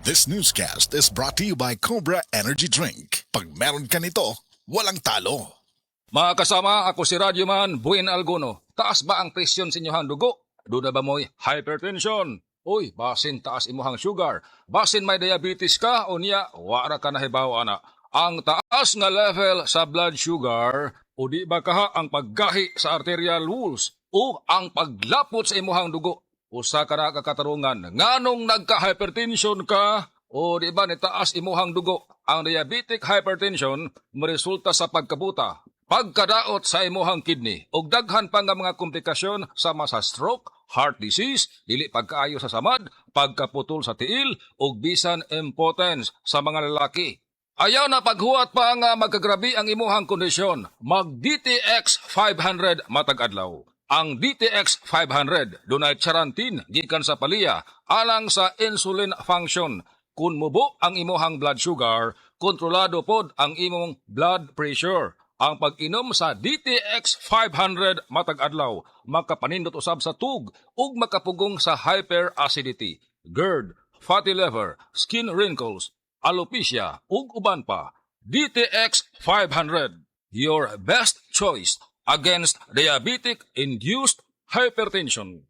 This newscast is brought to you by Cobra Energy Drink. Pag meron ka nito, walang talo. Mga kasama, ako si Radyoman Buin Alguno. Taas ba ang presyon sa inyong dugo? Doon na ba mo'y hypertension? Uy, basin taas imuhang sugar. Basin may diabetes ka o niya, wara ka nahibaw ana. Ang taas nga level sa blood sugar o di ba kaha ang paggahi sa arterial walls o ang paglapot sa imuhang dugo. Usa ka na kakatarungan, nganong nagka-hypertension ka o di ba ni taas imuhang dugo? Ang diabetic hypertension maresulta sa pagkabuta, pagkadaot sa imuhang kidney ug daghan pa nga mga komplikasyon sama sa stroke, heart disease, dili pagkaayo sa samad, pagkaputol sa tiil ug bisan impotence sa mga lalaki. Ayaw na paghuwat pa nga magkagrabi ang imuhang kondisyon. Mag DTX 500 matag adlaw. Ang DTX 500 dunay charantin gikan sa palya alang sa insulin function. Kung mubo ang imuhang blood sugar, kontrolado pod ang imong blood pressure. Ang pag-inom sa DTX 500 matag adlaw makapanindot usab sa tug ug makapugong sa hyperacidity, GERD, fatty liver, skin wrinkles, alopecia ug uban pa. DTX 500, your best choice against diabetic-induced hypertension.